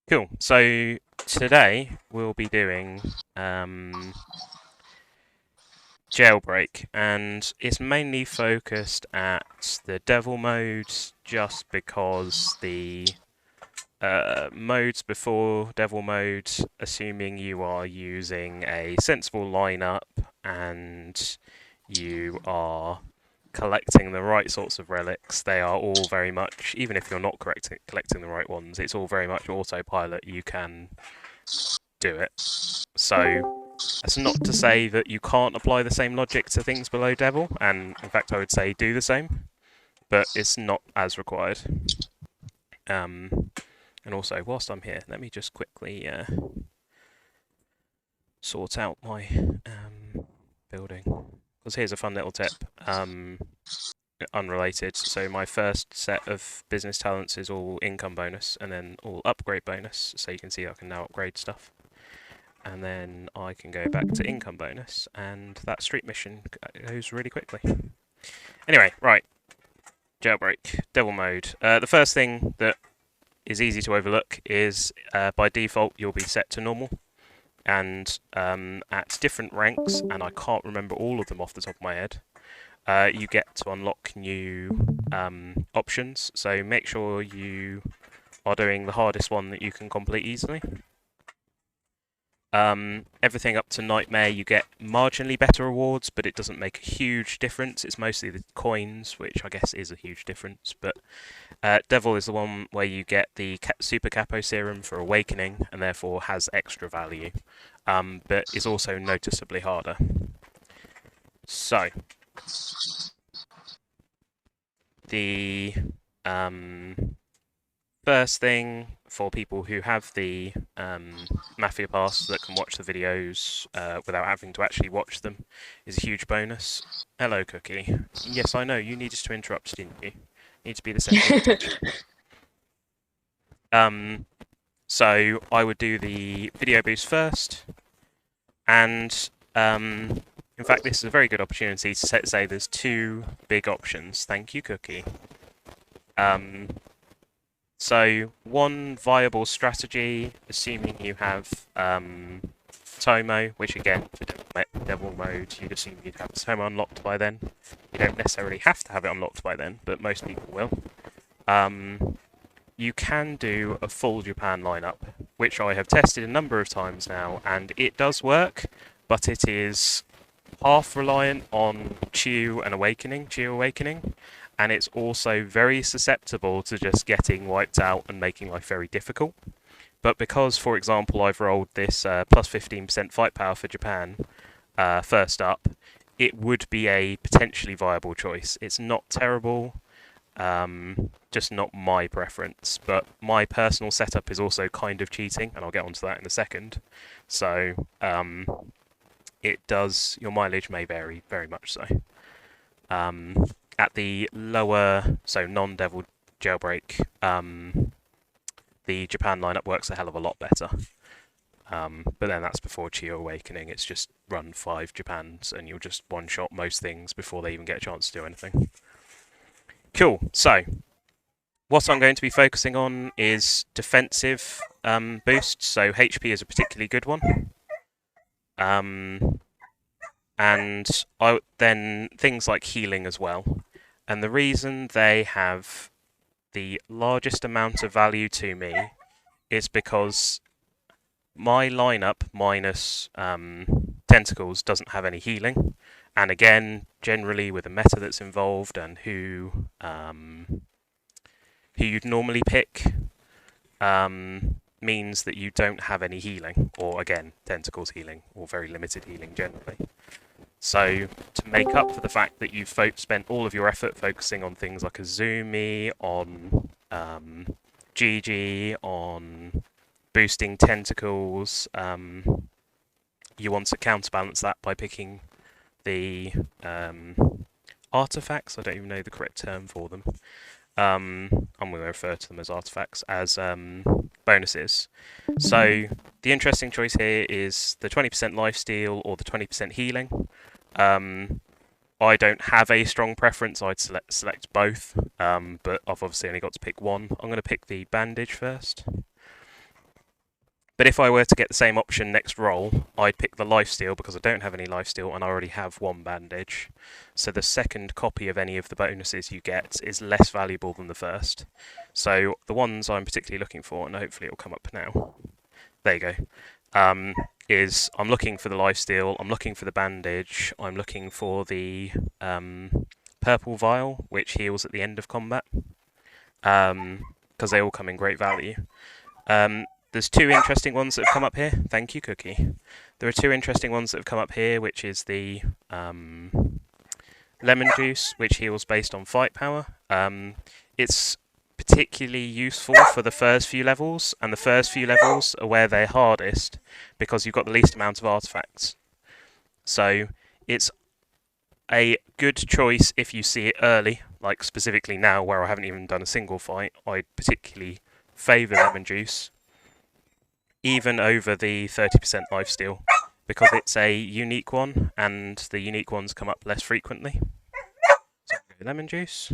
Cool. So today we'll be doing Jailbreak, and it's mainly focused at the devil modes, just because the modes before devil mode, assuming you are using a sensible lineup and you are collecting the right sorts of relics, they are all very much, even if you're not collecting the right ones, it's all very much autopilot. You can do it. So that's not to say that you can't apply the same logic to things below Devil, and in fact, I would say do the same, but it's not as required. Um, and also, whilst I'm here, let me just quickly sort out my building. Because here's a fun little tip, unrelated. So my first set of business talents is all income bonus, and then all upgrade bonus. So you can see I can now upgrade stuff. And then I can go back to income bonus, and that street mission goes really quickly. Anyway, right, jailbreak, devil mode. The first thing that is easy to overlook is by default you'll be set to normal, and at different ranks, and I can't remember all of them off the top of my head, you get to unlock new options. So make sure you are doing the hardest one that you can complete easily. Everything up to Nightmare, you get marginally better rewards, but it doesn't make a huge difference. It's mostly the coins, which I guess is a huge difference. But Devil is the one where you get the Super Capo Serum for Awakening, and therefore has extra value, but is also noticeably harder. So, the first thing for people who have the Mafia Pass that can watch the videos without having to actually watch them is a huge bonus. Hello, Cookie. Yes, I know, you needed to interrupt, didn't you? You need to be the centre of attention. So I would do the video boost first, and in fact this is a very good opportunity to say there's two big options. Thank you, Cookie. So one viable strategy, assuming you have Tomo, which again, for Devil mode, you'd assume you'd have Tomo unlocked by then. You don't necessarily have to have it unlocked by then, but most people will. You can do a full Japan lineup, which I have tested a number of times now, and it does work, but it is half reliant on Chiyu Awakening, and it's also very susceptible to just getting wiped out and making life very difficult. But because, for example, I've rolled this plus 15% fight power for Japan first up, it would be a potentially viable choice. It's not terrible, just not my preference, but my personal setup is also kind of cheating, and I'll get onto that in a second. So it does, your mileage may vary, very much so. At the lower, so non-Devil Jailbreak, the Japan lineup works a hell of a lot better. But then that's before Chiyu Awakening. It's just run 5 Japans and you'll just one-shot most things before they even get a chance to do anything. Cool, so what I'm going to be focusing on is defensive boosts, so HP is a particularly good one. And then things like healing as well. And the reason they have the largest amount of value to me is because my lineup minus tentacles doesn't have any healing. And again, generally with the meta that's involved and who you'd normally pick, means that you don't have any healing, or again, tentacles healing, or very limited healing generally. So to make up for the fact that you've spent all of your effort focusing on things like Azumi, on GG, on boosting tentacles, you want to counterbalance that by picking the artifacts. I don't even know the correct term for them. I'm going to refer to them as artifacts, as bonuses. So the interesting choice here is the 20% lifesteal or the 20% healing. I don't have a strong preference. I'd select both, but I've obviously only got to pick one. I'm going to pick the bandage first. But if I were to get the same option next roll, I'd pick the lifesteal because I don't have any lifesteal and I already have one bandage. So the second copy of any of the bonuses you get is less valuable than the first. So the ones I'm particularly looking for, and hopefully it'll come up now. There you go. Is I'm looking for the lifesteal, I'm looking for the bandage, I'm looking for the purple vial, which heals at the end of combat, because they all come in great value. There's two interesting ones that have come up here. Thank you, Cookie. There are two interesting ones that have come up here, which is the lemon juice, which heals based on fight power. It's particularly useful for the first few levels, and the first few levels are where they're hardest because you've got the least amount of artifacts. So it's a good choice if you see it early, like specifically now where I haven't even done a single fight. I particularly favour lemon juice, even over the 30% lifesteal, because it's a unique one, and the unique ones come up less frequently. So lemon juice.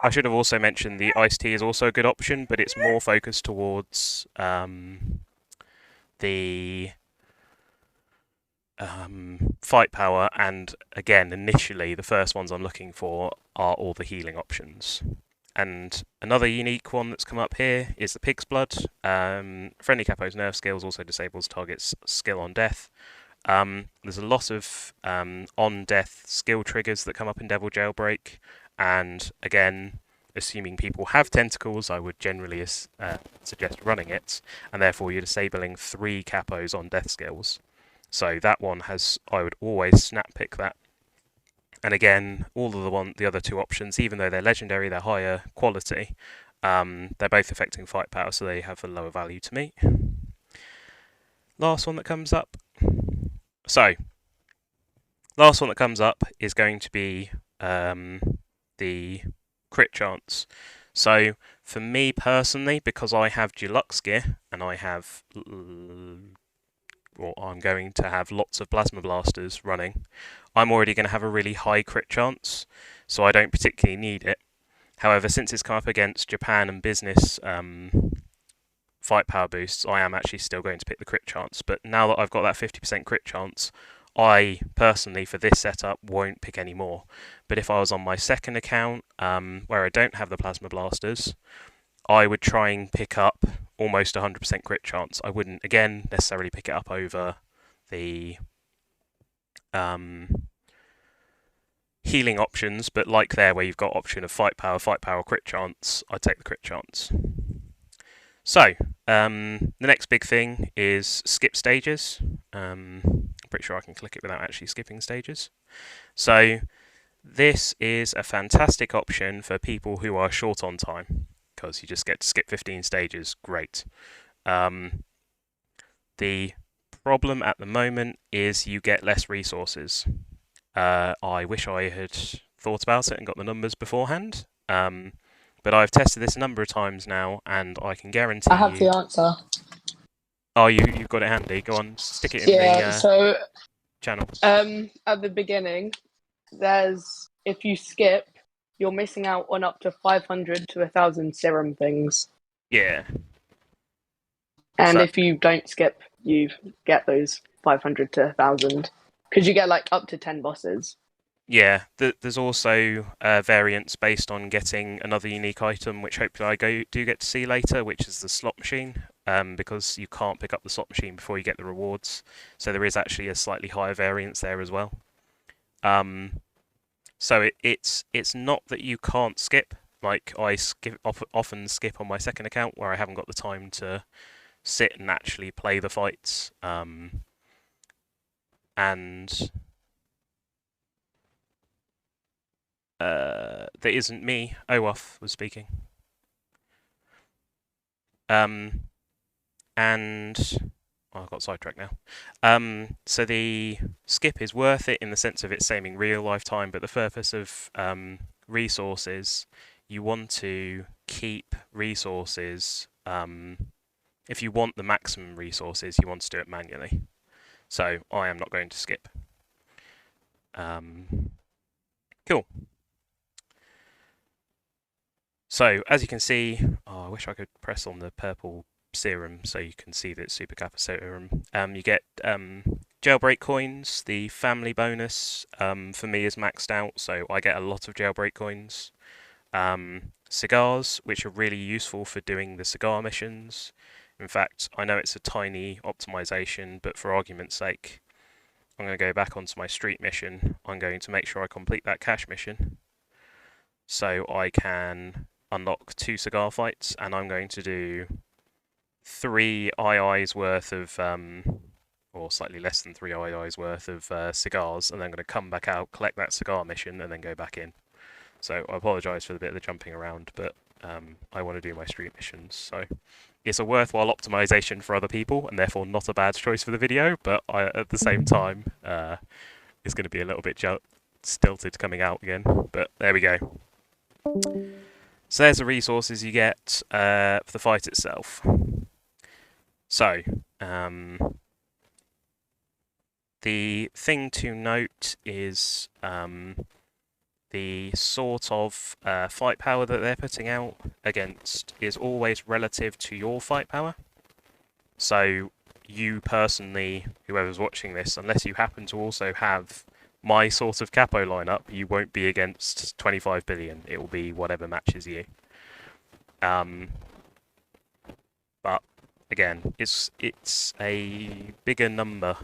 I should have also mentioned the iced tea is also a good option, but it's more focused towards the fight power, and again, initially, the first ones I'm looking for are all the healing options. And another unique one that's come up here is the pig's blood. Friendly Capo's nerf skills also disables target's skill on death. There's a lot of on-death skill triggers that come up in Devil Jailbreak, and again, assuming people have tentacles, I would generally suggest running it, and therefore you're disabling 3 capos on death skills. So that one has, I would always snap pick that. And again, all of the other two options, even though they're legendary, they're higher quality, they're both affecting fight power, so they have a lower value to me. Last one that comes up. So, last one that comes up is going to be the crit chance. So, for me personally, because I have deluxe gear and I have, or I'm going to have lots of plasma blasters running, I'm already going to have a really high crit chance, so I don't particularly need it. However, since it's come up against Japan and business fight power boosts, I am actually still going to pick the crit chance. But now that I've got that 50% crit chance, I personally, for this setup, won't pick any more. But if I was on my second account, where I don't have the plasma blasters, I would try and pick up almost 100% crit chance. I wouldn't, again, necessarily pick it up over the healing options, but like there where you've got option of fight power, crit chance, I'd take the crit chance. So, the next big thing is skip stages. I'm pretty sure I can click it without actually skipping stages. So, this is a fantastic option for people who are short on time, because you just get to skip 15 stages. Great. The problem at the moment is you get less resources. I wish I had thought about it and got the numbers beforehand. But I've tested this a number of times now, and I can guarantee I have the answer. Oh, you've got it handy. Go on, stick it in the so channel. at the beginning, there's if you skip, you're missing out on up to 500 to 1,000 serum things. Yeah. And if you don't skip, you get those 500 to 1,000 because you get like up to 10 bosses. Yeah, there's also variants based on getting another unique item, which hopefully I do get to see later, which is the slot machine, because you can't pick up the slot machine before you get the rewards. So there is actually a slightly higher variance there as well. So it's not that you can't skip. Like I often skip on my second account where I haven't got the time to sit and actually play the fights. And that isn't me. Owaf was speaking. And I got sidetracked now. So the skip is worth it in the sense of it's saving real life time, but the purpose of resources, you want to keep resources. If you want the maximum resources, you want to do it manually. So I am not going to skip. Cool. So as you can see, I wish I could press on the purple serum, so you can see that it's super kappa serum. You get jailbreak coins. The family bonus for me is maxed out, so I get a lot of jailbreak coins. Cigars, which are really useful for doing the cigar missions. In fact, I know it's a tiny optimization, but for argument's sake, I'm going to go back onto my street mission. I'm going to make sure I complete that cash mission so I can unlock 2 cigar fights, and I'm going to do 3 II's worth of, or slightly less than 3 II's worth of cigars, and then I'm going to come back out, collect that cigar mission, and then go back in. So I apologise for the bit of the jumping around, but I want to do my street missions. So it's a worthwhile optimization for other people, and therefore not a bad choice for the video, but at the same time, it's going to be a little bit stilted coming out again. But there we go. So there's the resources you get for the fight itself. So, the thing to note is the sort of fight power that they're putting out against is always relative to your fight power. So you personally, whoever's watching this, unless you happen to also have my sort of capo lineup, you won't be against 25 billion. It will be whatever matches you. But again, it's a bigger number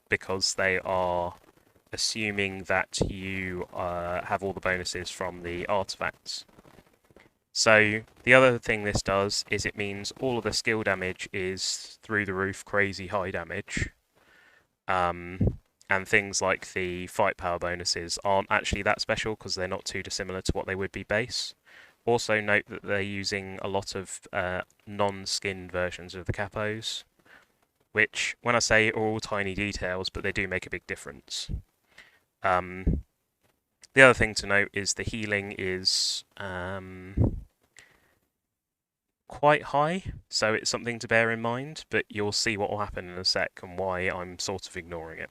because they are assuming that you have all the bonuses from the artifacts. So the other thing this does is it means all of the skill damage is through the roof, crazy high damage. And things like the fight power bonuses aren't actually that special because they're not too dissimilar to what they would be base. Also note that they're using a lot of non-skinned versions of the capos, which, when I say are all tiny details, but they do make a big difference. The other thing to note is the healing is quite high, so it's something to bear in mind, but you'll see what will happen in a sec and why I'm sort of ignoring it.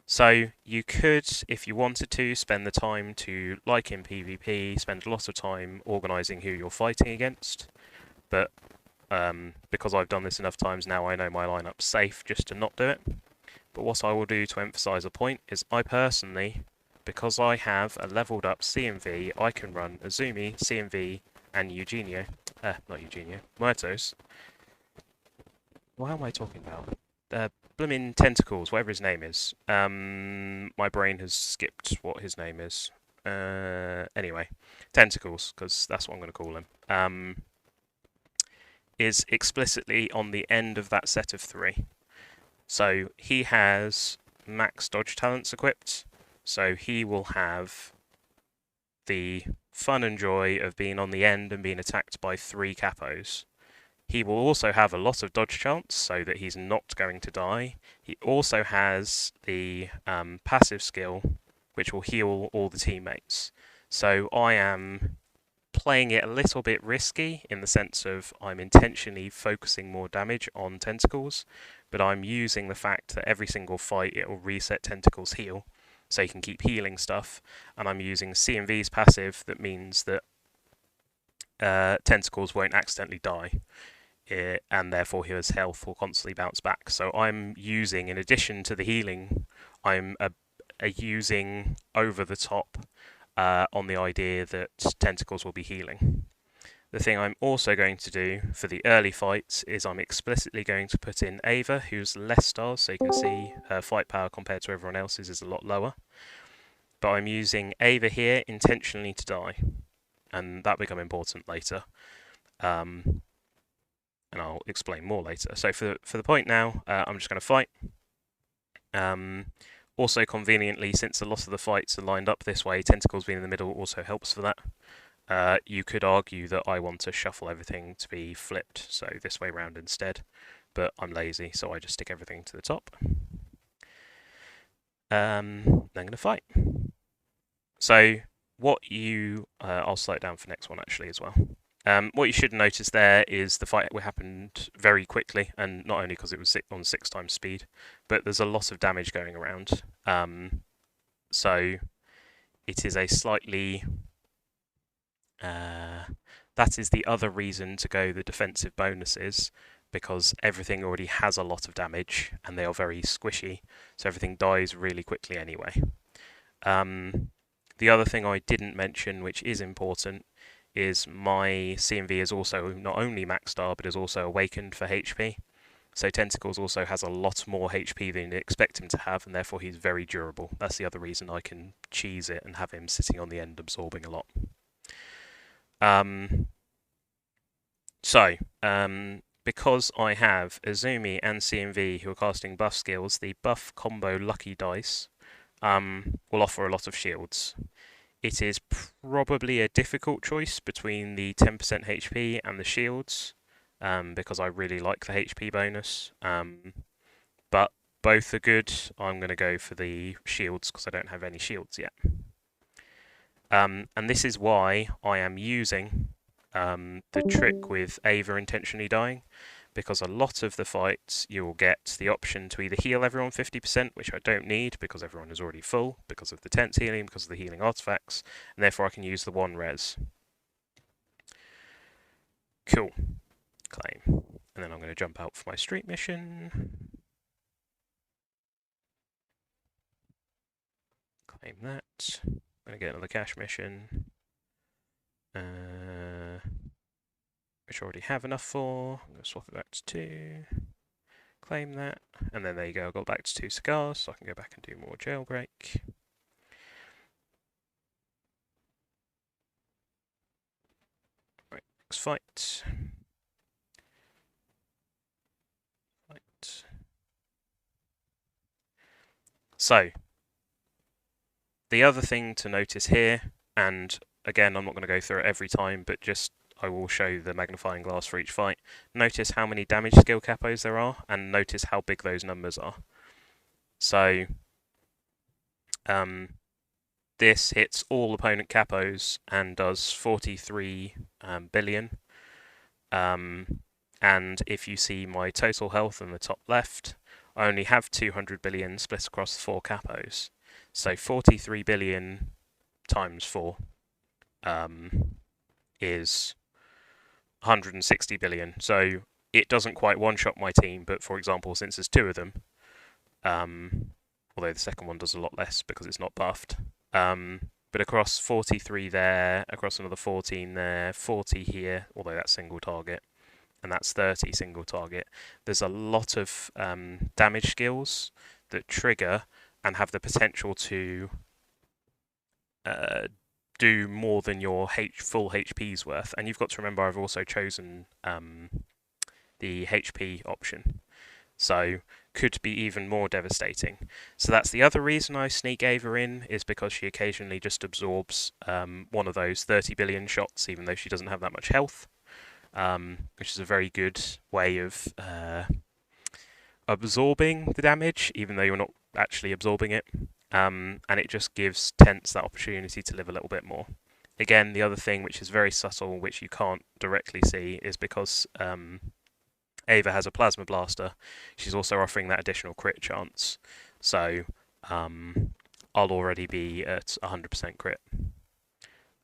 So you could, if you wanted to, spend the time to, like in PvP, spend a lot of time organising who you're fighting against, but because I've done this enough times now, I know my lineup's safe just to not do it. But what I will do to emphasise a point is I personally, because I have a leveled up CMV, I can run Azumi, CMV, and Eugenio. Not Eugenio, Muertos. What am I talking about? Blimmin' Tentacles, whatever his name is. My brain has skipped what his name is. Anyway, Tentacles, because that's what I'm going to call him. Is explicitly on the end of that set of 3. So he has max dodge talents equipped, so he will have the fun and joy of being on the end and being attacked by 3 capos. He will also have a lot of dodge chance, so that he's not going to die. He also has the passive skill, which will heal all the teammates. So I am playing it a little bit risky in the sense of I'm intentionally focusing more damage on Tentacles, but I'm using the fact that every single fight it will reset Tentacles heal, so you can keep healing stuff, and I'm using CMV's passive that means that Tentacles won't accidentally die, and therefore his health will constantly bounce back. So I'm using, in addition to the healing, I'm using over the top on the idea that Tentacles will be healing. The thing I'm also going to do for the early fights is I'm explicitly going to put in Ava, who's less stars, so you can see her fight power compared to everyone else's is a lot lower. But I'm using Ava here intentionally to die, and that will become important later. And I'll explain more later. So for the point now, I'm just going to fight. Also conveniently, since a lot of the fights are lined up this way, Tentacles being in the middle also helps for that. You could argue that I want to shuffle everything to be flipped, so this way round instead, but I'm lazy, so I just stick everything to the top. Then I'm going to fight. So what I'll slow it down for next one actually as well. What you should notice there is the fight happened very quickly, and not only because it was on 6 times speed, but there's a lot of damage going around. So it is a slightly That is the other reason to go the defensive bonuses, because everything already has a lot of damage and they are very squishy, so everything dies really quickly anyway. The other thing I didn't mention, which is important, is my CMV is also not only max star, but is also awakened for HP. So Tentacles also has a lot more HP than you expect him to have, and therefore he's very durable. That's the other reason I can cheese it and have him sitting on the end absorbing a lot. Because I have Azumi and CMV who are casting buff skills, the buff combo Lucky Dice will offer a lot of shields. It is probably a difficult choice between the 10% HP and the shields, because I really like the HP bonus. But both are good. I'm going to go for the shields because I don't have any shields yet. And this is why I am using the trick with Ava intentionally dying, because a lot of the fights you will get the option to either heal everyone 50%, which I don't need because everyone is already full because of the tense healing, because of the healing artifacts, and therefore I can use the 1 res. Cool. Claim. And then I'm going to jump out for my street mission. Claim that. I'm going to get another cash mission. Which I already have enough for. I'm going to swap it back to 2. Claim that. And then there you go, I got back to 2 cigars, so I can go back and do more jailbreak. Right, next fight. So, the other thing to notice here, and again, I'm not going to go through it every time, but just I will show the magnifying glass for each fight. Notice how many damage skill capos there are, and notice how big those numbers are. So, this hits all opponent capos and does 43 billion. And if you see my total health in the top left, I only have 200 billion split across 4 capos. So 43 billion times 4 is 160 billion. So it doesn't quite one-shot my team, but for example, since there's 2 of them, although the second one does a lot less because it's not buffed, but across 43 there, across another 14 there, 40 here, although that's single target, and that's 30 single target. There's a lot of damage skills that trigger and have the potential to do more than your full HP's worth. And you've got to remember I've also chosen the HP option, so could be even more devastating. So that's the other reason I sneak Ava in, is because she occasionally just absorbs one of those 30 billion shots, even though she doesn't have that much health. Which is a very good way of absorbing the damage, even though you're not actually absorbing it. And it just gives Tense that opportunity to live a little bit more. Again, the other thing which is very subtle, which you can't directly see, is because Ava has a Plasma Blaster, she's also offering that additional crit chance. So I'll already be at 100% crit,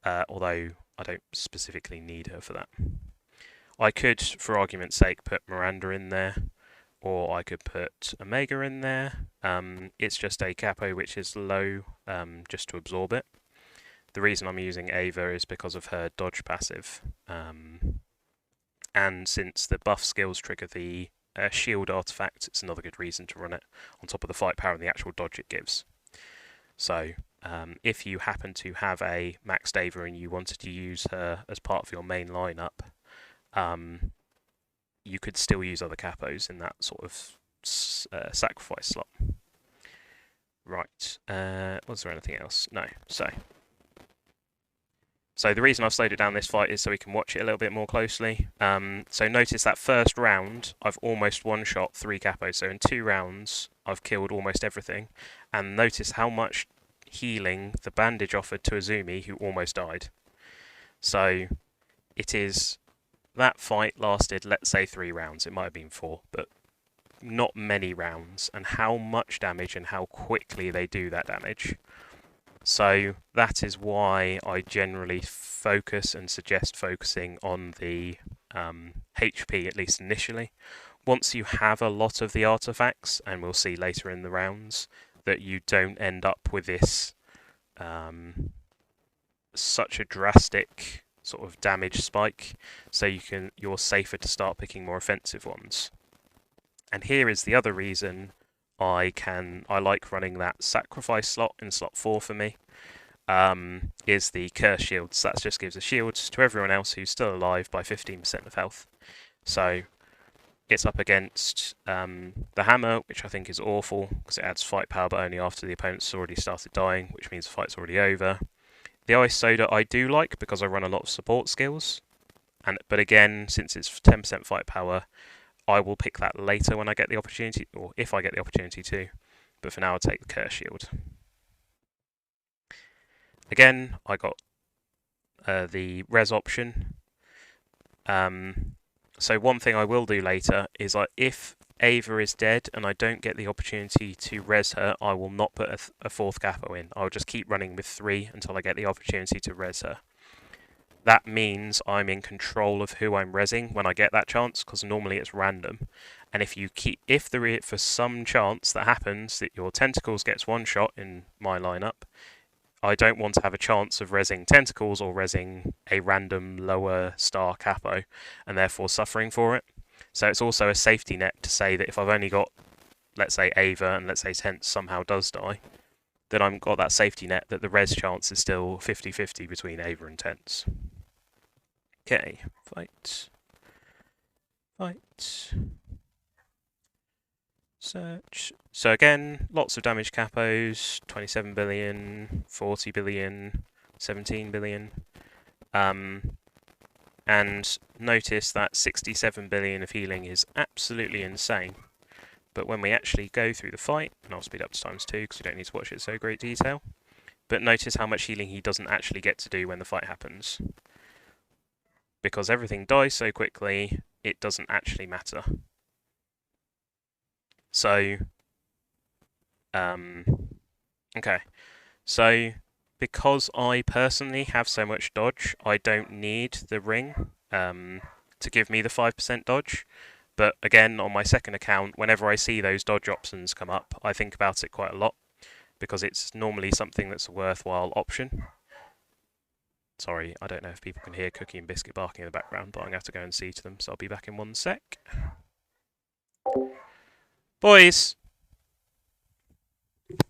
although I don't specifically need her for that. I could, for argument's sake, put Miranda in there, or I could put Omega in there. It's just a capo which is low, just to absorb it. The reason I'm using Ava is because of her dodge passive. And since the buff skills trigger the shield artifact, it's another good reason to run it on top of the fight power and the actual dodge it gives. So if you happen to have a maxed Ava and you wanted to use her as part of your main lineup, you could still use other capos in that sort of sacrifice slot. Right, was there anything else? No, so the reason I've slowed it down this fight is so we can watch it a little bit more closely. So notice that first round, I've almost one-shot 3 capos. So in 2 rounds, I've killed almost everything. And notice how much healing the bandage offered to Azumi, who almost died. So it is... That fight lasted, let's say, 3 rounds. It might have been 4, but not many rounds. And how much damage and how quickly they do that damage So that is why I generally focus and suggest focusing on the HP, at least initially. Once you have a lot of the artifacts, and we'll see later in the rounds, that you don't end up with this such a drastic sort of damage spike, so you're safer to start picking more offensive ones. And here is the other reason I like running that sacrifice slot in slot 4 for me. Is the curse shields. That just gives a shield to everyone else who's still alive by 15% of health. So it's up against the hammer, which I think is awful because it adds fight power, but only after the opponent's already started dying, which means the fight's already over. The ice soda I do like because I run a lot of support skills, but again, since it's 10% fight power, I will pick that later when I get the opportunity, or if I get the opportunity to. But for now, I'll take the curse shield. Again, I got the res option. So one thing I will do later is if Ava is dead and I don't get the opportunity to res her, I will not put a fourth capo in. I'll just keep running with 3 until I get the opportunity to res her. That means I'm in control of who I'm resing when I get that chance, because normally it's random. And if there is for some chance that happens that your tentacles gets one shot in my lineup, I don't want to have a chance of resing tentacles or resing a random lower star capo, and therefore suffering for it. So it's also a safety net to say that if I've only got, let's say, Ava, and let's say Tense somehow does die, then I've got that safety net that the res chance is still 50-50 between Ava and Tense. Okay, fight. Search. So again, lots of damage capos, 27 billion, 40 billion, 17 billion. And notice that 67 billion of healing is absolutely insane. But when we actually go through the fight, and I'll speed up to times 2 because we don't need to watch it in so great detail, but notice how much healing he doesn't actually get to do when the fight happens. Because everything dies so quickly, it doesn't actually matter. So, okay. So, because I personally have so much dodge, I don't need the ring to give me the 5% dodge. But again, on my second account, whenever I see those dodge options come up, I think about it quite a lot, because it's normally something that's a worthwhile option. Sorry, I don't know if people can hear Cookie and Biscuit barking in the background, but I'm going to have to go and see to them, so I'll be back in 1 sec. Boys!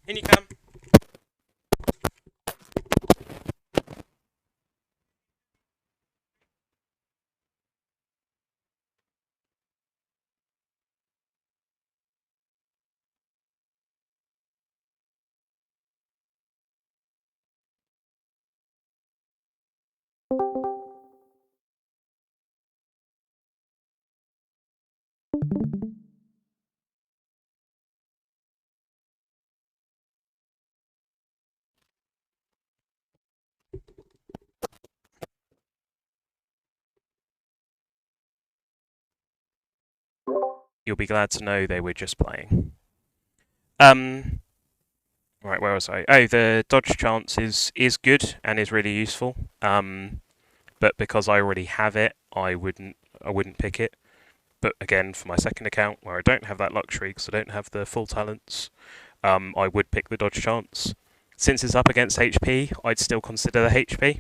In you come! You'll be glad to know they were just playing. Right, where was I? Oh, the dodge chance is good and is really useful. But because I already have it, I wouldn't pick it. But again, for my second account, where I don't have that luxury because I don't have the full talents, I would pick the dodge chance. Since it's up against HP, I'd still consider the HP.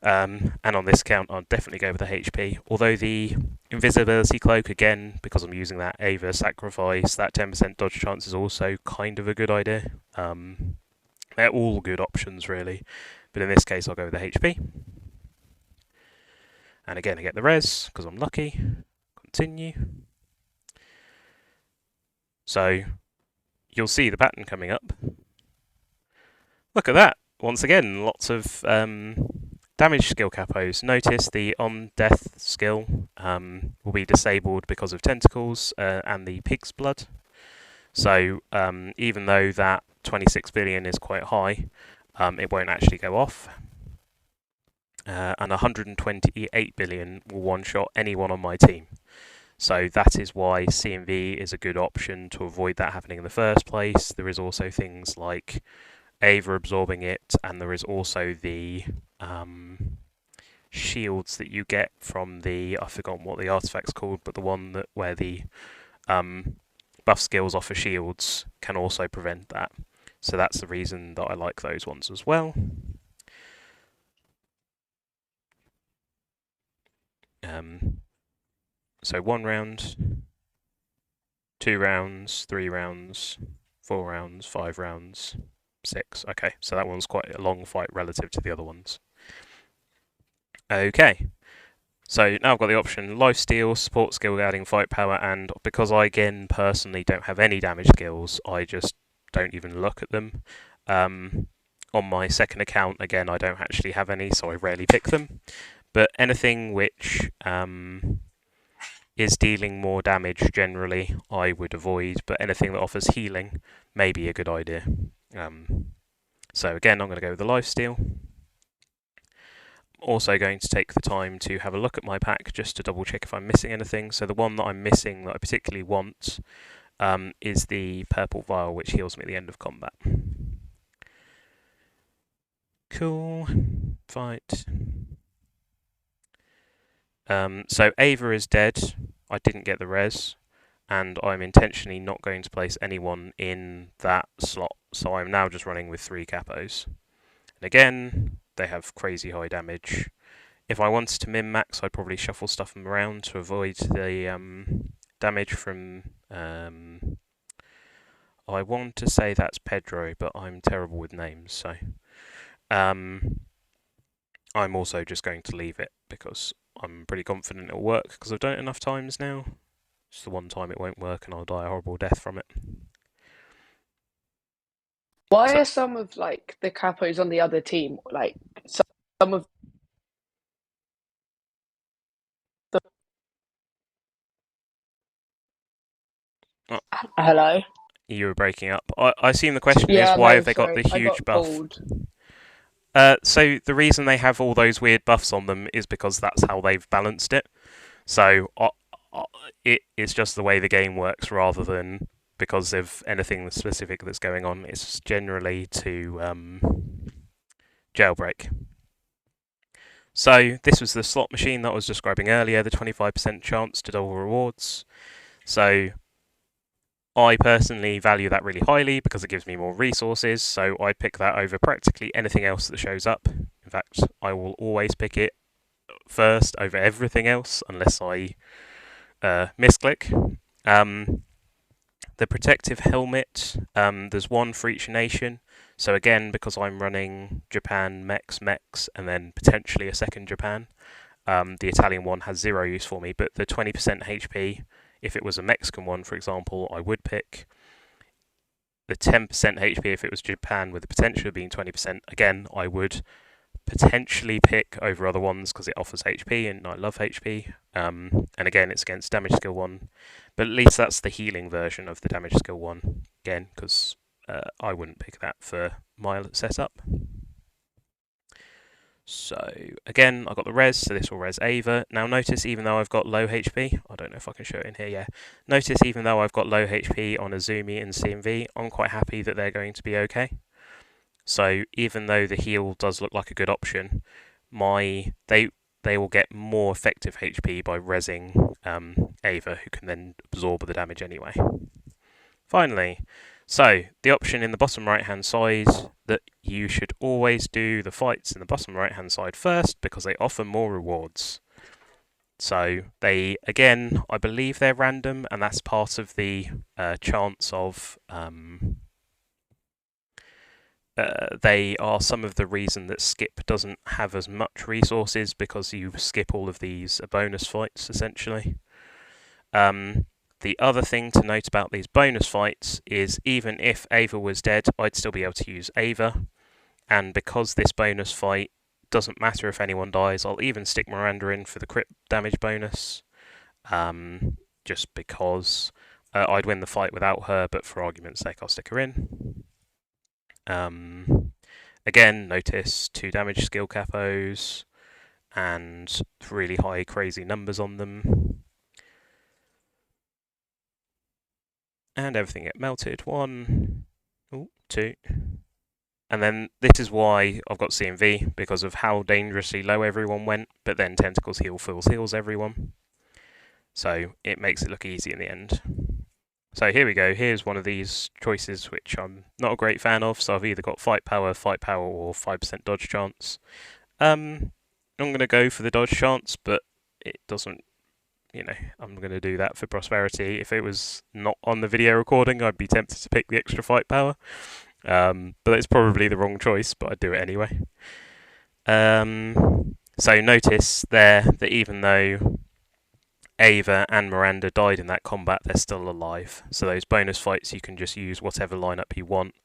And on this count, I'll definitely go with the HP. Although the invisibility cloak, again, because I'm using that Ava sacrifice, that 10% dodge chance is also kind of a good idea. They're all good options, really. But in this case, I'll go with the HP. And again, I get the res, because I'm lucky. Continue. So, you'll see the pattern coming up. Look at that! Once again, lots of damage skill capos. Notice the on death skill will be disabled because of tentacles and the pig's blood. So even though that 26 billion is quite high, it won't actually go off. And 128 billion will one-shot anyone on my team. So that is why CMV is a good option to avoid that happening in the first place. There is also things like Ava absorbing it, and there is also the shields that you get from the, I've forgotten what the artifact's called, but the one that where the buff skills offer shields can also prevent that. So that's the reason that I like those ones as well. So 1 round, 2 rounds, 3 rounds, 4 rounds, 5 rounds, 6. Okay, so that one's quite a long fight relative to the other ones. Okay, so now I've got the option lifesteal, support skill adding fight power, and because I again personally don't have any damage skills, I just don't even look at them. On my second account, again, I don't actually have any, so I rarely pick them. But anything which is dealing more damage generally, I would avoid, but anything that offers healing may be a good idea. So again, I'm going to go with the lifesteal. Also going to take the time to have a look at my pack just to double check if I'm missing anything. So the one that I'm missing that I particularly want is the purple vial, which heals me at the end of combat. Cool. Fight. So Ava is dead. I didn't get the res, and I'm intentionally not going to place anyone in that slot. So I'm now just running with 3 capos. And again, they have crazy high damage. If I wanted to min-max, I'd probably shuffle stuff around to avoid the damage from... I want to say that's Pedro, but I'm terrible with names, so... I'm also just going to leave it, because I'm pretty confident it'll work, because I've done it enough times now. It's the one time it won't work, and I'll die a horrible death from it. Why are some of like the capos on the other team like some of the hello? You were breaking up. I assume the question is Yeah, why no, have they got sorry, the I huge got buff? pulled. So the reason they have all those weird buffs on them is because that's how they've balanced it. So it's just the way the game works rather than because of anything specific that's going on. It's generally to Jailbreak. So this was the slot machine that I was describing earlier, the 25% chance to double rewards. So I personally value that really highly because it gives me more resources, so I pick that over practically anything else that shows up. In fact, I will always pick it first over everything else unless I misclick. The protective helmet, there's one for each nation. So again, because I'm running Japan, Mex, and then potentially a second Japan, the Italian one has 0 use for me, but the 20% HP, if it was a Mexican one, for example, I would pick. The 10% HP, if it was Japan with the potential of being 20%, again, I would potentially pick over other ones because it offers HP and I love HP. And again, it's against damage skill 1, but at least that's the healing version of the damage skill 1, again, because I wouldn't pick that for my setup. So again, I've got the res, so this will res Ava. Now notice, even though I've got low HP, I don't know if I can show it in here, yeah. Notice even though I've got low HP on Azumi and CMV, I'm quite happy that they're going to be okay. So even though the heal does look like a good option, they will get more effective HP by resing Ava, who can then absorb the damage anyway. Finally, so the option in the bottom right hand side that you should always do the fights in the bottom right hand side first because they offer more rewards. So they, again, I believe they're random, and that's part of the chance of they are some of the reason that Skip doesn't have as much resources because you skip all of these bonus fights essentially. The other thing to note about these bonus fights is even if Ava was dead, I'd still be able to use Ava. And because this bonus fight doesn't matter if anyone dies, I'll even stick Miranda in for the crit damage bonus. Just because I'd win the fight without her, but for argument's sake, I'll stick her in. Again, notice 2 damage skill capos and really high crazy numbers on them. And everything get melted. 1, 2, And then this is why I've got CMV, because of how dangerously low everyone went, but then Tentacles heal fools heals everyone. So it makes it look easy in the end. So here we go, here's one of these choices which I'm not a great fan of, so I've either got fight power, or 5% dodge chance. I'm going to go for the dodge chance, but it doesn't, I'm going to do that for prosperity. If it was not on the video recording, I'd be tempted to pick the extra fight power. But it's probably the wrong choice, but I'd do it anyway. So notice there that even though Ava and Miranda died in that combat, they're still alive. So those bonus fights, you can just use whatever lineup you want,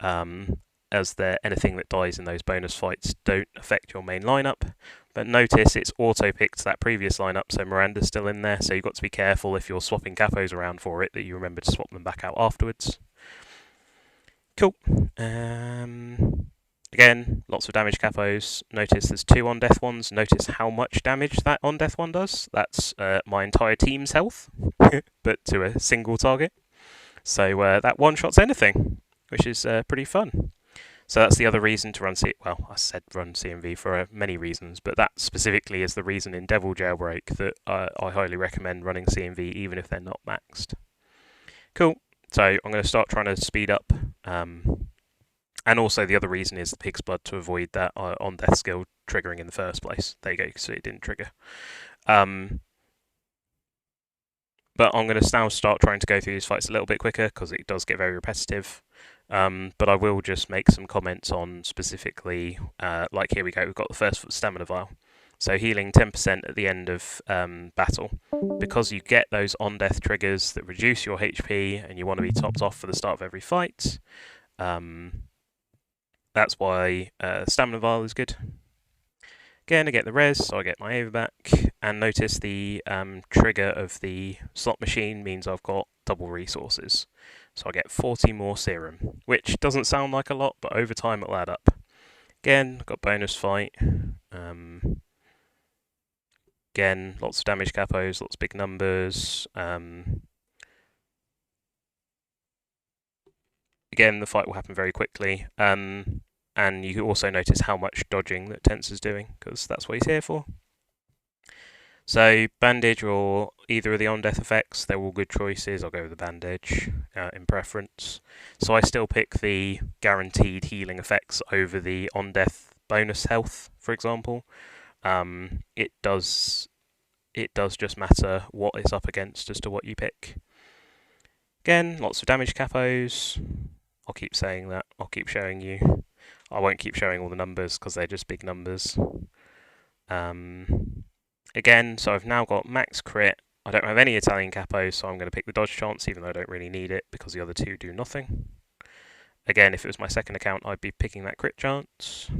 as anything that dies in those bonus fights don't affect your main lineup. But notice it's auto-picked that previous lineup, so Miranda's still in there, so you've got to be careful if you're swapping capos around for it, that you remember to swap them back out afterwards. Cool. Again, lots of damage capos. Notice there's 2 on death ones. Notice how much damage that on death one does. That's my entire team's health, but to a single target. So that one-shots anything, which is pretty fun. So that's the other reason to run well, I said run CMV for many reasons, but that specifically is the reason in Devil Jailbreak that I highly recommend running CMV even if they're not maxed. Cool. So I'm going to start trying to speed up. And also the other reason is the Pig's Blood to avoid that on death skill triggering in the first place. There you go, so it didn't trigger. But I'm going to now start trying to go through these fights a little bit quicker because it does get very repetitive. But I will just make some comments on specifically, like here we go, we've got the first stamina vial. So healing 10% at the end of battle. Because you get those on-death triggers that reduce your HP and you want to be topped off for the start of every fight, that's why stamina vial is good. Again, I get the res, so I get my Ava back, and notice the trigger of the slot machine means I've got double resources. So I get 40 more serum, which doesn't sound like a lot, but over time it'll add up. Again, I've got bonus fight. Again, lots of damage capos, lots of big numbers. Again, the fight will happen very quickly. And you also notice how much dodging that Tensor's doing, because that's what he's here for. So, bandage or either of the on-death effects, they're all good choices. I'll go with the bandage in preference. So I still pick the guaranteed healing effects over the on-death bonus health, for example. It does just matter what it's up against as to what you pick. Again, lots of damage capos. I'll keep saying that. I'll keep showing you. I won't keep showing all the numbers because they're just big numbers. Again, so I've now got max crit. I don't have any Italian capos, so I'm going to pick the dodge chance, even though I don't really need it because the other two do nothing. Again, if it was my second account, I'd be picking that crit chance.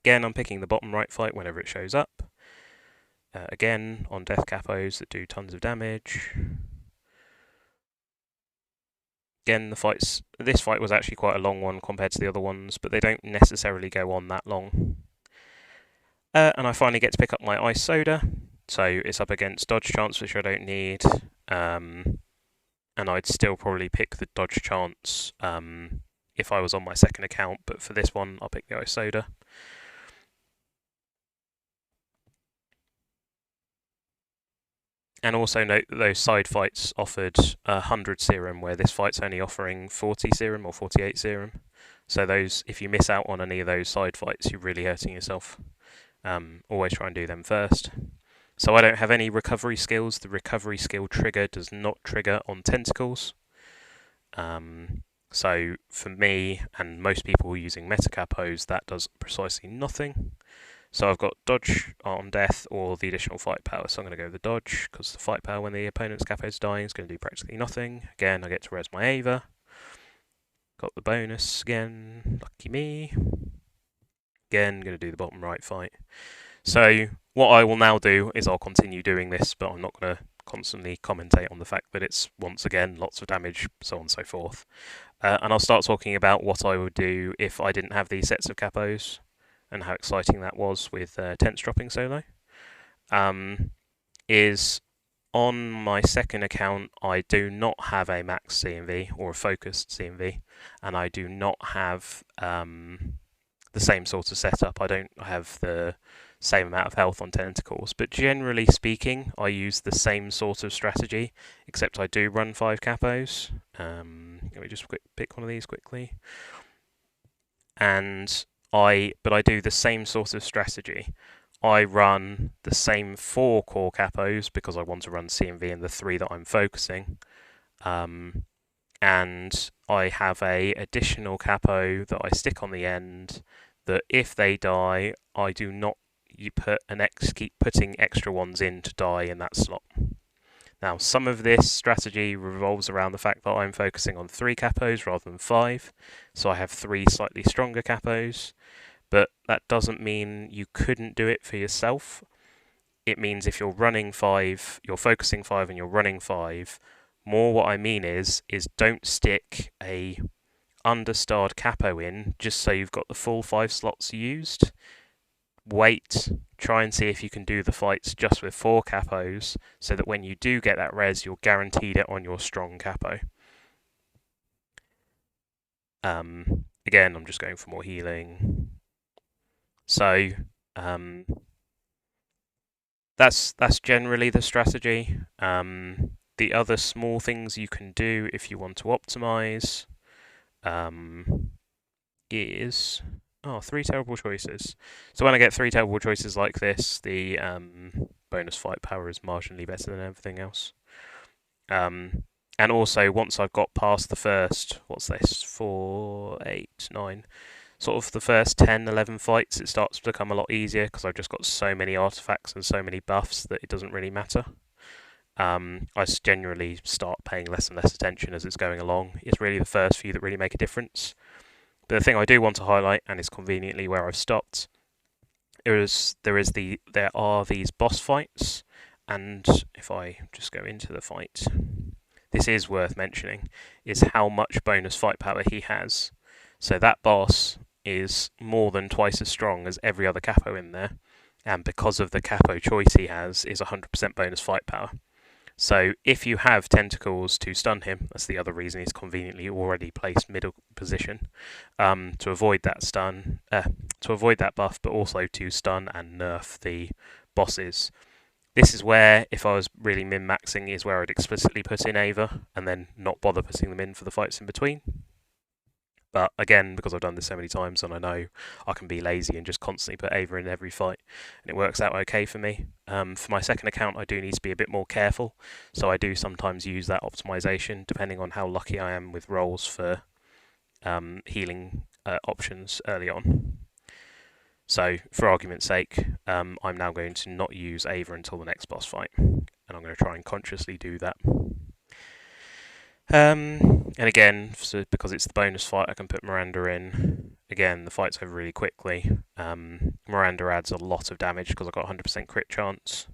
Again, I'm picking the bottom right fight whenever it shows up. Again, on death capos that do tons of damage. Again, this fight was actually quite a long one compared to the other ones, but they don't necessarily go on that long. And I finally get to pick up my ice soda, so it's up against dodge chance, which I don't need. And I'd still probably pick the dodge chance if I was on my second account, but for this one, I'll pick the ice soda. And also note that those side fights offered 100 serum, where this fight's only offering 40 serum or 48 serum. So those, if you miss out on any of those side fights, you're really hurting yourself. Always try and do them first. So I don't have any recovery skills. The recovery skill trigger does not trigger on tentacles. So for me and most people using meta capos, that does precisely nothing. So I've got dodge on death or the additional fight power. So I'm going to go with the dodge, because the fight power when the opponent's capo is dying is going to do practically nothing. Again, I get to res my Ava. Got the bonus again. Lucky me. Again, going to do the bottom right fight. So what I will now do is I'll continue doing this, but I'm not going to constantly commentate on the fact that it's, once again, lots of damage, so on and so forth. And I'll start talking about what I would do if I didn't have these sets of capos, and how exciting that was with Tense dropping solo, is On my second account, I do not have a max CMV or a focused CMV, and I do not have the same sort of setup. I don't have the same amount of health on tentacles, but generally speaking, I use the same sort of strategy, except I do run 5 capos. Let me just pick one of these quickly. But I do the same sort of strategy. I run the same 4 core capos because I want to run CMV in the 3 that I'm focusing. And I have a additional capo that I stick on the end that if they die, I do not keep putting extra ones in to die in that slot. Now, some of this strategy revolves around the fact that I'm focusing on 3 capos rather than 5, so I have 3 slightly stronger capos, but that doesn't mean you couldn't do it for yourself. It means if you're running 5, you're focusing 5 and you're running 5, more what I mean is don't stick a understarred capo in just so you've got the full 5 slots used. Wait, try and see if you can do the fights just with 4 capos so that when you do get that res, you're guaranteed it on your strong capo. Again, I'm just going for more healing. So that's generally the strategy. The other small things you can do if you want to optimize is 3 terrible choices. So when I get 3 terrible choices like this, the bonus fight power is marginally better than everything else. And also, once I've got past the first, what's this, 4, 8, 9, sort of the first 10, 11 fights, it starts to become a lot easier because I've just got so many artifacts and so many buffs that it doesn't really matter. I generally start paying less and less attention as it's going along. It's really the first few that really make a difference. But the thing I do want to highlight, and is conveniently where I've stopped, there are these boss fights, and if I just go into the fight, this is worth mentioning, is how much bonus fight power he has. So that boss is more than twice as strong as every other capo in there, and because of the capo choice he has, is 100% bonus fight power. So if you have tentacles to stun him, that's the other reason he's conveniently already placed middle position, to avoid that buff, but also to stun and nerf the bosses. This is where, if I was really min-maxing, is where I'd explicitly put in Ava, and then not bother putting them in for the fights in between. But again, because I've done this so many times and I know I can be lazy and just constantly put Ava in every fight, and it works out okay for me. For my second account, I do need to be a bit more careful, so I do sometimes use that optimization depending on how lucky I am with rolls for healing options early on. So, for argument's sake, I'm now going to not use Ava until the next boss fight, and I'm going to try and consciously do that. And again, so because it's the bonus fight, I can put Miranda in. Again, the fight's over really quickly. Miranda adds a lot of damage because I've got 100% crit chance.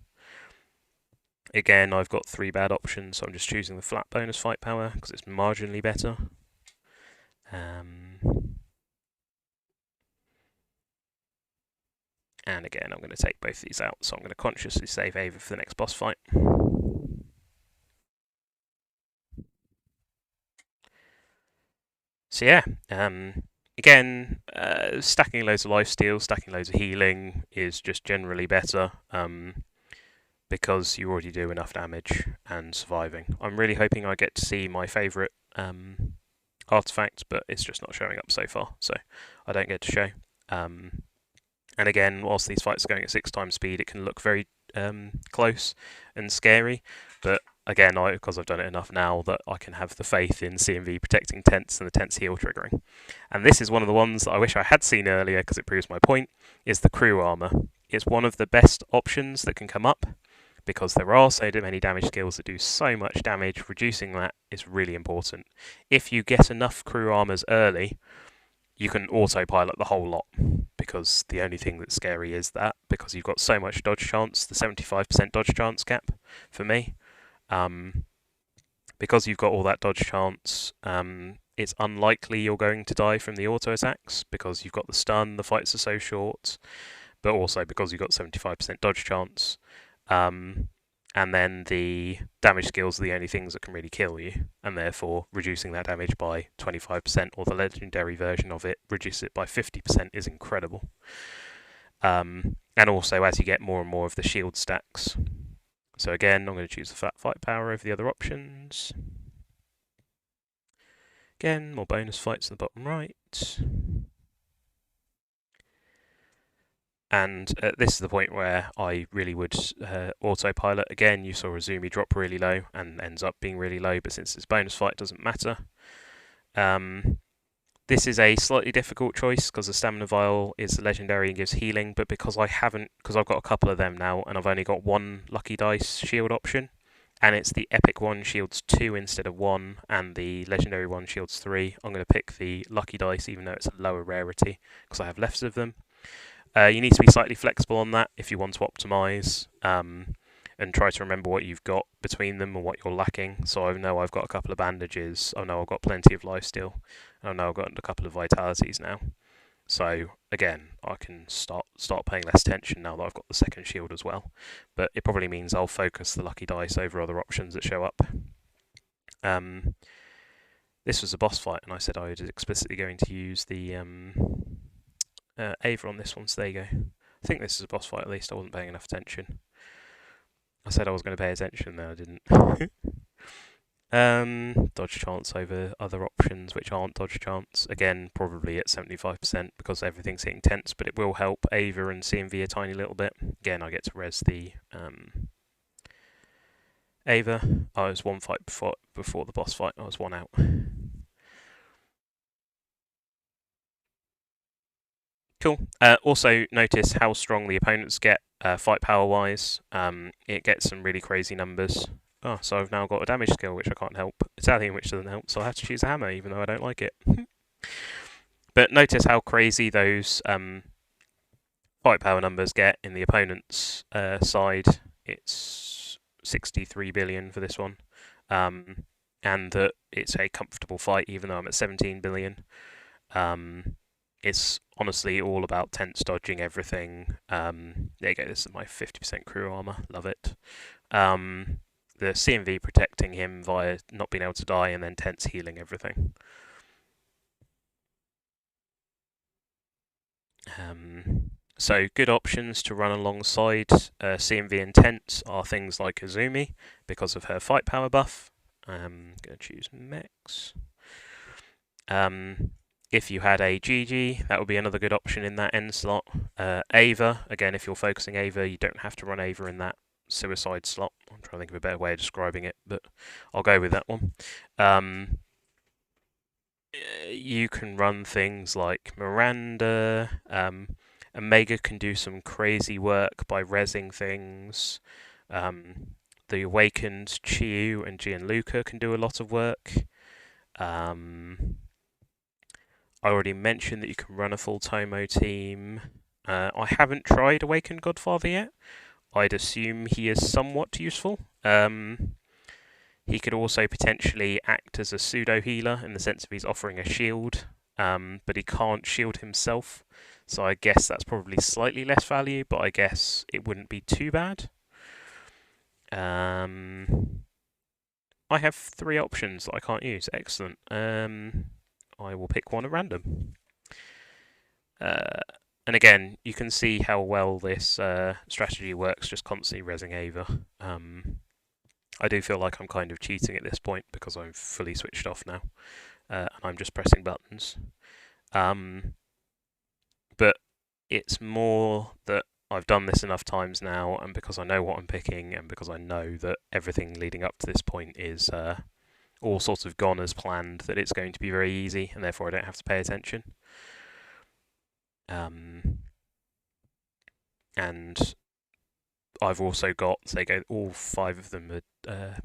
Again, I've got 3 bad options, so I'm just choosing the flat bonus fight power because it's marginally better. And again, I'm going to take both these out, so I'm going to consciously save Ava for the next boss fight. So yeah, again, stacking loads of lifesteal, stacking loads of healing is just generally better because you already do enough damage and surviving. I'm really hoping I get to see my favourite artifact, but it's just not showing up so far, so I don't get to show. And again, whilst these fights are going at 6 times speed, it can look very close and scary, but again, because I've done it enough now that I can have the faith in CMV protecting tents and the tents heal triggering. And this is one of the ones that I wish I had seen earlier because it proves my point, is the crew armour. It's one of the best options that can come up because there are so many damage skills that do so much damage. Reducing that is really important. If you get enough crew armours early, you can autopilot the whole lot, because the only thing that's scary is that, because you've got so much dodge chance, the 75% dodge chance cap for me, because you've got all that dodge chance, it's unlikely you're going to die from the auto attacks, because you've got the stun, the fights are so short, but also because you've got 75% dodge chance. and then the damage skills are the only things that can really kill you, and therefore reducing that damage by 25%, or the legendary version of it reduces it by 50%, is incredible. And also, as you get more and more of the shield stacks. So again, I'm going to choose the fat fight power over the other options. Again, more bonus fights in the bottom right. And this is the point where I really would autopilot. Again, you saw Azumi drop really low and ends up being really low, but since it's bonus fight, it doesn't matter. This is a slightly difficult choice because the stamina vial is legendary and gives healing, but because I've got a couple of them now and I've only got one lucky dice shield option, and it's the epic one shields 2 instead of 1, and the legendary one shields 3, I'm going to pick the lucky dice even though it's a lower rarity because I have less of them. You need to be slightly flexible on that if you want to optimize, and try to remember what you've got between them and what you're lacking. So I know I've got a couple of bandages, I know I've got plenty of life steal, I know I've got a couple of vitalities now. So again, I can start paying less attention now that I've got the second shield as well. But it probably means I'll focus the lucky dice over other options that show up. This was a boss fight, and I said I was explicitly going to use the Ava on this one, so there you go. I think this is a boss fight at least, I wasn't paying enough attention. I said I was going to pay attention, then I didn't. Dodge chance over other options which aren't dodge chance. Again, probably at 75% because everything's hitting tense, but it will help Ava and CMV a tiny little bit. Again, I get to res the Ava. I was one fight before the boss fight, I was one out. Cool. Also, notice how strong the opponents get fight power wise. It gets some really crazy numbers. Oh, so I've now got a damage skill which I can't help. Italian which doesn't help, so I have to choose a hammer even though I don't like it. But notice how crazy those fight power numbers get in the opponent's side. It's 63 billion for this one. And that it's a comfortable fight even though I'm at 17 billion. It's honestly all about tense dodging everything. There you go, this is my 50% crew armor, love it. The CMV protecting him via not being able to die, and then tense healing everything. So good options to run alongside CMV and tense are things like Azumi because of her fight power buff. I'm going to choose Mex. If you had a GG, that would be another good option in that end slot. Ava, again, if you're focusing Ava, you don't have to run Ava in that suicide slot. I'm trying to think of a better way of describing it, but I'll go with that one. You can run things like Miranda. Omega can do some crazy work by rezzing things. The Awakened Chiyu and Gianluca can do a lot of work. I already mentioned that you can run a full Tomo team. I haven't tried Awakened Godfather yet. I'd assume he is somewhat useful. He could also potentially act as a pseudo healer in the sense of he's offering a shield, but he can't shield himself. So I guess that's probably slightly less value, but I guess it wouldn't be too bad. I have 3 options that I can't use. Excellent. I will pick one at random. And again, you can see how well this strategy works, just constantly rezzing Ava. I do feel like I'm kind of cheating at this point because I'm fully switched off now, and I'm just pressing buttons. But it's more that I've done this enough times now, and because I know what I'm picking, and because I know that everything leading up to this point is all sorts of gone as planned, that it's going to be very easy, and therefore I don't have to pay attention. And I've also got, they go, all 5 of them are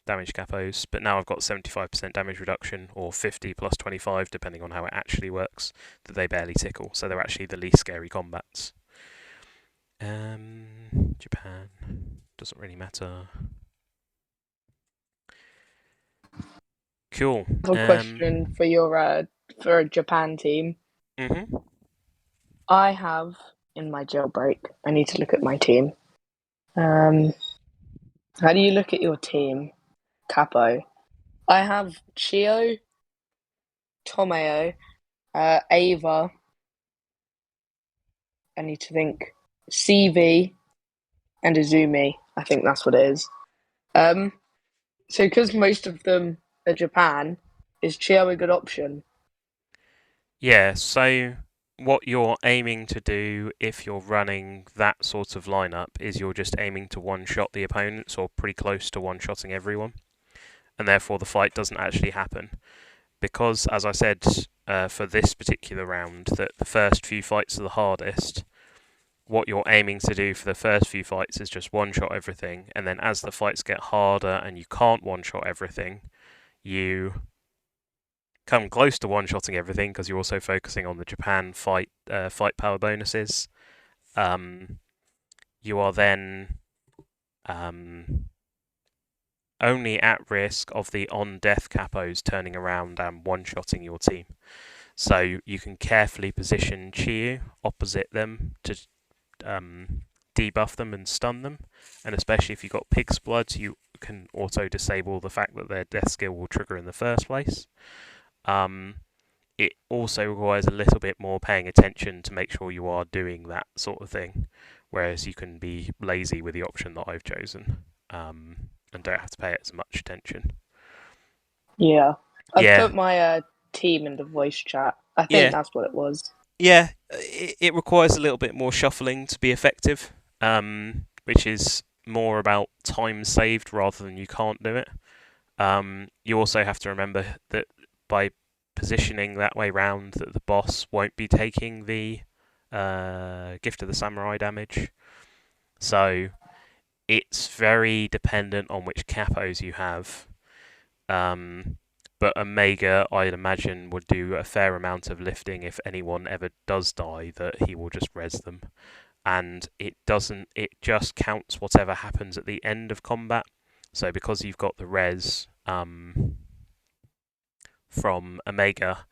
damage capos, but now I've got 75% damage reduction, or 50 plus 25, depending on how it actually works, that they barely tickle, so they're actually the least scary combats. Japan, doesn't really matter. Cool. I have a question for your for a Japan team. I have in my jailbreak. I need to look at my team. How do you look at your team, Capo? I have Chio, Tomeo, Ava. I need to think. CV and Izumi. I think that's what it is. Um, so because most of them are Japan, is Chio a good option? Yeah, so what you're aiming to do if you're running that sort of lineup is you're just aiming to one-shot the opponents or pretty close to one-shotting everyone, and therefore the fight doesn't actually happen. Because, as I said for this particular round, that the first few fights are the hardest, what you're aiming to do for the first few fights is just one-shot everything, and then as the fights get harder and you can't one-shot everything, you come close to one-shotting everything because you're also focusing on the Japan fight power bonuses. Um, you are then um, only at risk of the on-death capos turning around and one-shotting your team. So you can carefully position Chiyu opposite them to debuff them and stun them, and especially if you've got Pig's Blood, you can auto disable the fact that their death skill will trigger in the first place. Um, it also requires a little bit more paying attention to make sure you are doing that sort of thing, whereas you can be lazy with the option that I've chosen and don't have to pay it as much attention. Yeah. I've Yeah, put my team in the voice chat. I think yeah, that's what it was. yeah. It requires a little bit more shuffling to be effective, which is more about time saved rather than you can't do it. You also have to remember that by positioning that way round, that the boss won't be taking the Gift of the Samurai damage. So it's very dependent on which capos you have. Um, but Omega, I'd imagine, would do a fair amount of lifting if anyone ever does die, that he will just res them. And it doesn't, it just counts whatever happens at the end of combat. So because you've got the res, from Omega,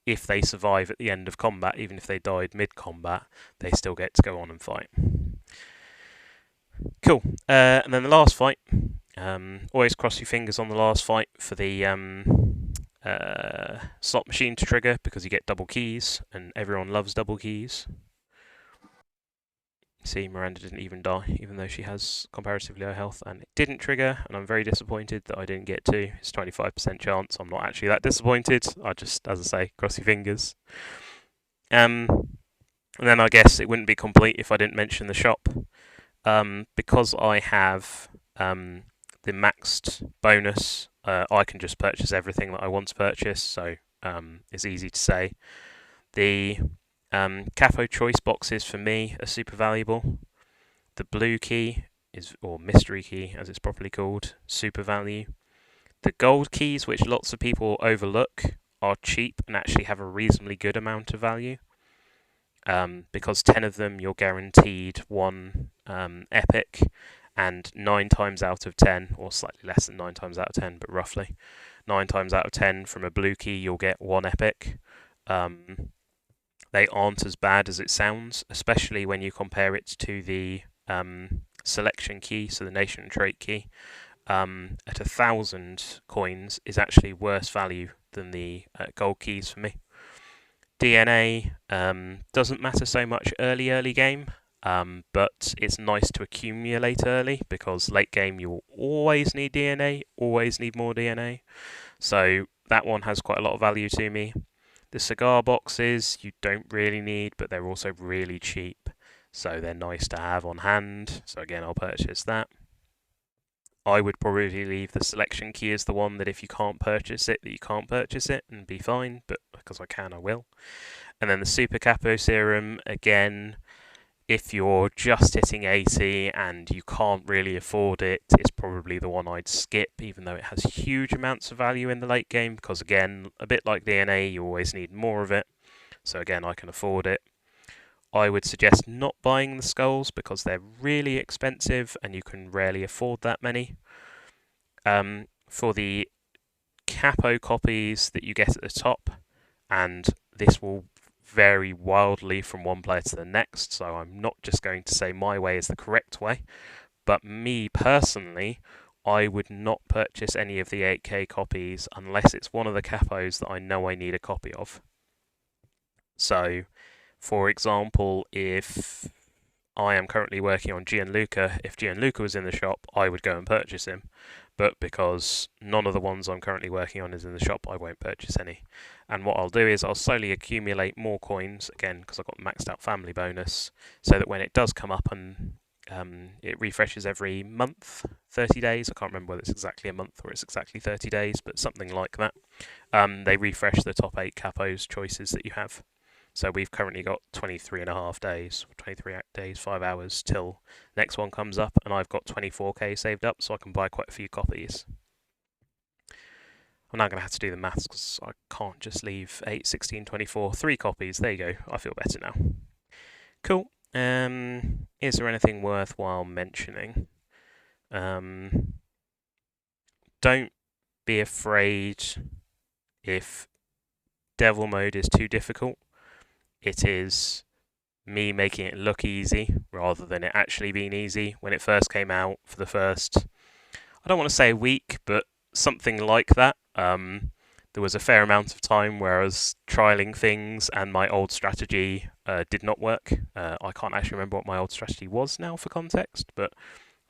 if they survive at the end of combat, even if they died mid-combat, they still get to go on and fight. Cool. And then the last fight. Always cross your fingers on the last fight for the slot machine to trigger because you get double keys, and everyone loves double keys. See, Miranda didn't even die, even though she has comparatively low health, and it didn't trigger, and I'm very disappointed that I didn't get to. It's 25% chance. I'm not actually that disappointed. I just, as I say, cross your fingers. And then I guess it wouldn't be complete if I didn't mention the shop. Because I have the maxed bonus, I can just purchase everything that I want to purchase, so it's easy to say. The Capo choice boxes for me are super valuable. The blue key is, or mystery key as it's properly called, super value. The gold keys, which lots of people overlook, are cheap and actually have a reasonably good amount of value. Because 10 of them you're guaranteed one epic, and 9 times out of 10, or slightly less than 9 times out of 10, but roughly 9 times out of 10 from a blue key you'll get one epic. They aren't as bad as it sounds, especially when you compare it to the selection key, so the nation trait key. At 1,000 coins is actually worse value than the gold keys for me. DNA doesn't matter so much early game, but it's nice to accumulate early because late game you will always need DNA, always need more DNA. So that one has quite a lot of value to me. The cigar boxes you don't really need, but they're also really cheap, so they're nice to have on hand. So again, I'll purchase that. I would probably leave the selection key as the one that if you can't purchase it, that you can't purchase it and be fine, but because I can, I will. And then the Super Capo Serum, again, if you're just hitting 80 and you can't really afford it, it's probably the one I'd skip, even though it has huge amounts of value in the late game, because again, a bit like DNA, you always need more of it. So again, I can afford it. I would suggest not buying the skulls because they're really expensive and you can rarely afford that many. For the capo copies that you get at the top, and this will vary wildly from one player to the next, so I'm not just going to say my way is the correct way, But me personally, I would not purchase any of the 8K copies unless it's one of the capos that I know I need a copy of. So, for example, if I am currently working on Gianluca, if Gianluca was in the shop, I would go and purchase him. But because none of the ones I'm currently working on is in the shop, I won't purchase any. And what I'll do is I'll slowly accumulate more coins, again, because I've got maxed out family bonus, so that when it does come up and it refreshes every month, 30 days, I can't remember whether it's exactly a month or it's exactly 30 days, but something like that, they refresh the top 8 capos choices that you have. So we've currently got 23 and a half days, 23 days, 5 hours till next one comes up, and I've got 24k saved up, so I can buy quite a few copies. I'm now going to have to do the maths because I can't just leave 8, 16, 24, 3 copies. There you go. I feel better now. Cool. Is there anything worthwhile mentioning? Don't be afraid if devil mode is too difficult. It is me making it look easy rather than it actually being easy. When it first came out for the first, I don't want to say a week, but something like that, there was a fair amount of time where I was trialing things and my old strategy did not work. I can't actually remember what my old strategy was now for context, but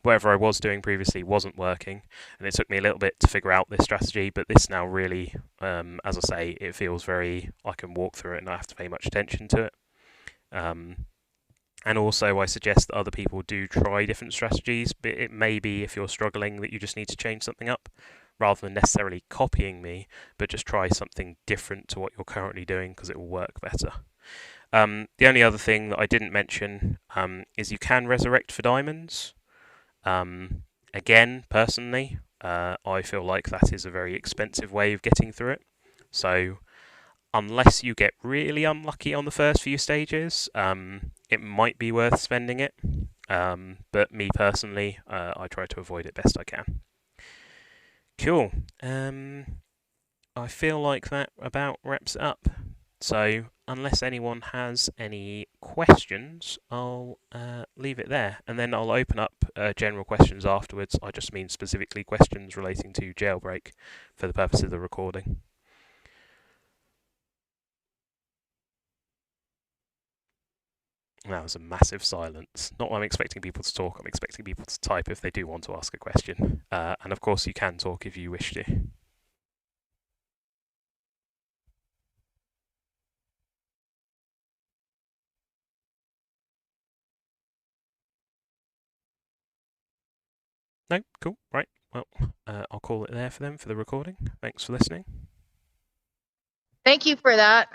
whatever I was doing previously wasn't working, and it took me a little bit to figure out this strategy, but this now really, as I say, it feels very, I can walk through it and not have to pay much attention to it. And also, I suggest that other people do try different strategies, but it may be if you're struggling that you just need to change something up, rather than necessarily copying me, but just try something different to what you're currently doing because it will work better. The only other thing that I didn't mention is you can resurrect for diamonds. Again, personally, I feel like that is a very expensive way of getting through it. So unless you get really unlucky on the first few stages, it might be worth spending it. But me personally, I try to avoid it best I can. Cool. I feel like that about wraps it up. So, unless anyone has any questions, I'll leave it there. And then I'll open up general questions afterwards. I just mean specifically questions relating to Jailbreak for the purpose of the recording. That was a massive silence. Not I'm expecting people to talk, I'm expecting people to type if they do want to ask a question. And of course, you can talk if you wish to. No? Cool. Right. Well, I'll call it there for them for the recording. Thanks for listening. Thank you for that.